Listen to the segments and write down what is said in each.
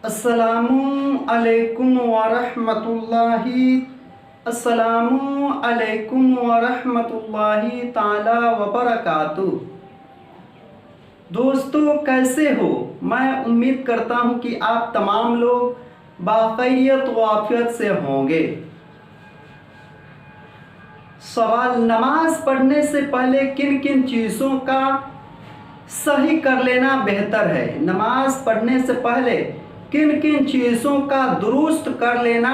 अस्सलामु अलैकुम वरहमतुल्लाहि ताला वबरकातुहू। दोस्तों, कैसे हो? मैं उम्मीद करता हूँ कि आप तमाम लोग बाखैरियत व आफियत से होंगे। सवाल, नमाज पढ़ने से पहले किन किन चीज़ों का सही कर लेना बेहतर है? नमाज पढ़ने से पहले किन किन चीज़ों का दुरुस्त कर लेना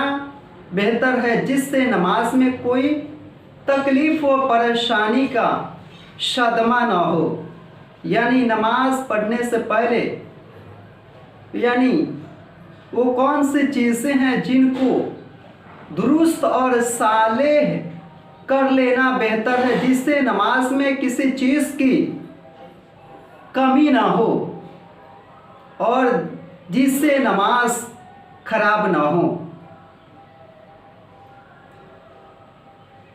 बेहतर है जिससे नमाज में कोई तकलीफ़ व परेशानी का सदमा न हो। यानी नमाज पढ़ने से पहले वो कौन सी चीज़ें हैं जिनको दुरुस्त और सालेह कर लेना बेहतर है जिससे नमाज में किसी चीज़ की कमी ना हो और जिससे नमाज खराब ना हो।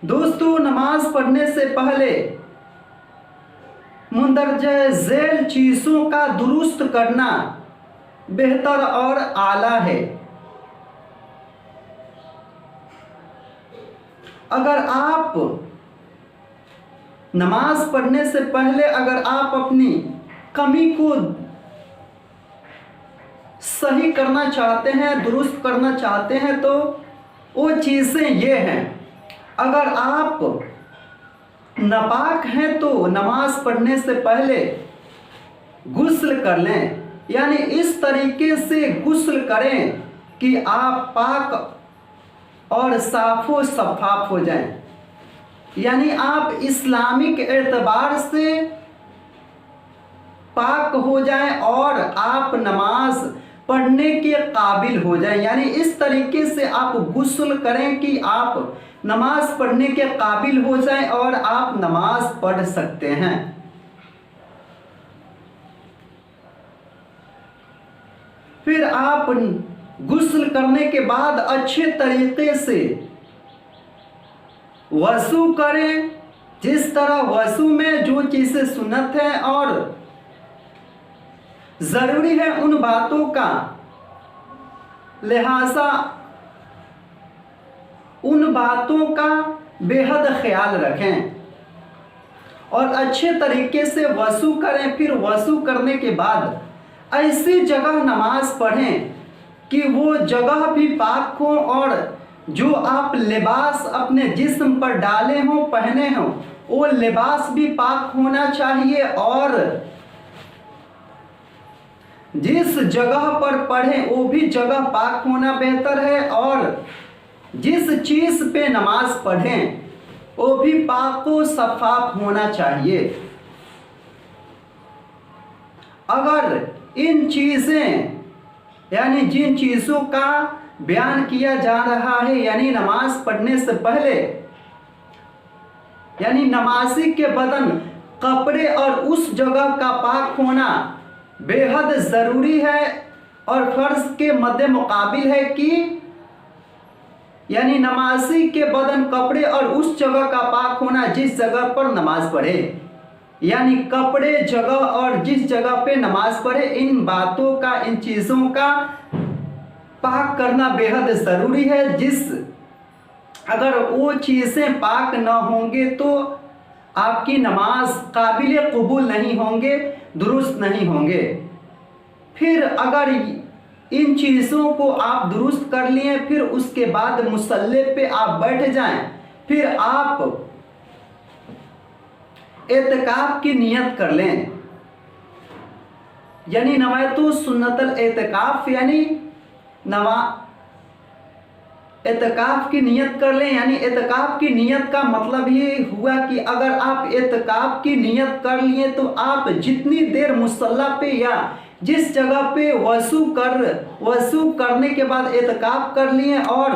दोस्तों, नमाज पढ़ने से पहले मुंदरजा झैल चीज़ों का दुरुस्त करना बेहतर और आला है। अगर आप नमाज पढ़ने से पहले अपनी कमी को सही करना चाहते हैं, दुरुस्त करना चाहते हैं, तो वो चीज़ें ये हैं। अगर आप नापाक हैं तो नमाज पढ़ने से पहले गुस्ल कर लें। यानी इस तरीके से गुस्ल करें कि आप पाक और साफ़ो शफ़ाफ हो जाएं। यानी आप इस्लामिक एतबार से पाक हो जाएं और आप नमाज पढ़ने के काबिल हो जाएं। यानी इस तरीके से आप गुस्ल करें कि आप नमाज पढ़ने के काबिल हो जाएं और आप नमाज पढ़ सकते हैं। फिर आप गुस्ल करने के बाद अच्छे तरीके से वज़ू करें। जिस तरह वज़ू में जो चीज़ें सुन्नत है और ज़रूरी है उन बातों का लिहाजा उन बातों का बेहद ख्याल रखें और अच्छे तरीके से वज़ू करें। फिर वज़ू करने के बाद ऐसी जगह नमाज पढ़ें कि वो जगह भी पाक हो और जो आप लिबास अपने जिस्म पर डाले हों, पहने हों, वो लिबास भी पाक होना चाहिए और जिस जगह पर पढ़ें वो भी जगह पाक होना बेहतर है और जिस चीज़ पे नमाज पढ़ें वो भी पाक व शफ़ाफ होना चाहिए। अगर इन चीज़ें यानी जिन चीज़ों का बयान किया जा रहा है यानी नमाज पढ़ने से पहले यानी नमाजी के बदन, कपड़े और उस जगह का पाक होना बेहद ज़रूरी है और फ़र्ज़ के मद्दे मुकाबिल है कि यानी नमाजी के बदन, कपड़े और उस जगह का पाक होना जिस जगह पर नमाज पढ़े। यानी कपड़े, जगह और जिस जगह पे नमाज पढ़े, इन बातों का, इन चीज़ों का पाक करना बेहद ज़रूरी है। अगर वो चीज़ें पाक ना होंगे तो आपकी नमाज काबिल कबूल नहीं होंगे, दुरुस्त नहीं होंगे। फिर अगर इन चीज़ों को आप दुरुस्त कर लिए, फिर उसके बाद मुसल्ले पे आप बैठ जाएं, फिर आप एतकाफ की नियत कर लें। यानी नवायतु सुन्नतल एतकाफ यानी एतकाफ की नियत कर लें। यानी एतकाफ की नियत का मतलब ये हुआ कि अगर आप एतकाफ की नियत कर लिए तो आप जितनी देर मुसल्ला पे या जिस जगह पे वज़ू करने के बाद एतकाफ कर लिए और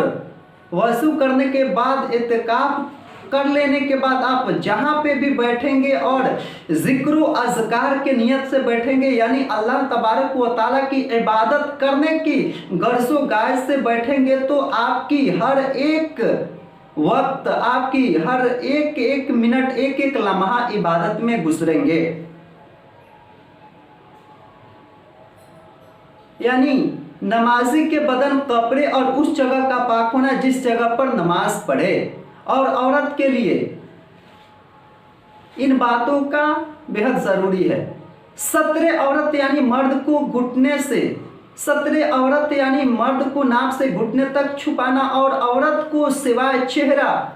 वज़ू करने के बाद एतकाफ कर लेने के बाद आप जहाँ पे भी बैठेंगे और ज़िक्र अज़कार के नियत से बैठेंगे, यानी अल्लाह तबारक व तआला की इबादत करने की गर्ज़ो गायत से बैठेंगे, तो आपकी हर एक वक्त, आपकी हर एक एक मिनट, एक एक लम्हा इबादत में गुजरेंगे। यानी नमाजी के बदन, कपड़े और उस जगह का पाक होना जिस जगह पर नमाज पढ़े। और औरत के लिए इन बातों का बेहद ज़रूरी है। सत्रे औरत यानी मर्द को घुटने से, सत्रे औरत यानी मर्द को नाक से घुटने तक छुपाना, और औरत को सिवाय चेहरा,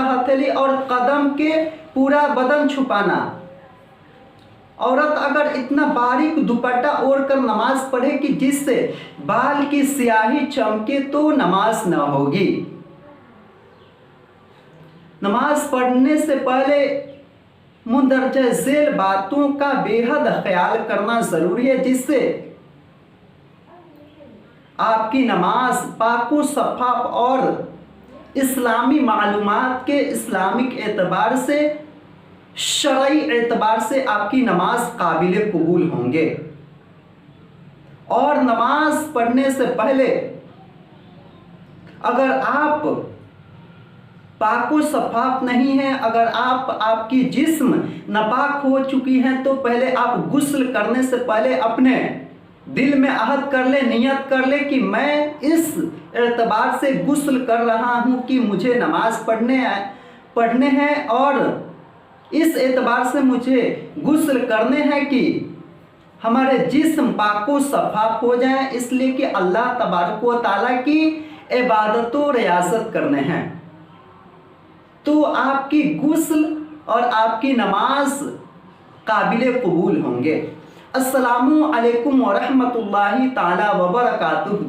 हथेली और कदम के पूरा बदन छुपाना। औरत अगर इतना बारीक दुपट्टा ओढ़कर नमाज पढ़े कि जिससे बाल की स्याही चमके तो नमाज न होगी। नमाज पढ़ने से पहले मुंदरजा झेल बातों का बेहद ख्याल करना जरूरी है, जिससे आपकी नमाज पाको शफ़ाफ और इस्लामी मालूमात के इस्लामिक एतबार से, शरई एतबार से आपकी नमाज काबिल कबूल होंगे। और नमाज पढ़ने से पहले अगर आप पाको शफ़ाफ नहीं है, अगर आपकी जिस्म नापाक हो चुकी हैं, तो पहले आप गुस्ल करने से पहले अपने दिल में अहद कर ले, नियत कर ले कि मैं इस एतबार से गुस्ल कर रहा हूँ कि मुझे नमाज पढ़ने हैं, और इस एतबार से मुझे गुस्ल करने हैं कि हमारे जिस्म पाको शफ़ाफ हो जाए, इसलिए कि अल्लाह तबारक व तआला की इबादत व रियाज़त करने हैं। तो आपकी गुस्ल और आपकी नमाज काबिल कबूल होंगे। अस्सलामु अलैकुम व रहमतुल्लाहि ताला व बरकातुहू।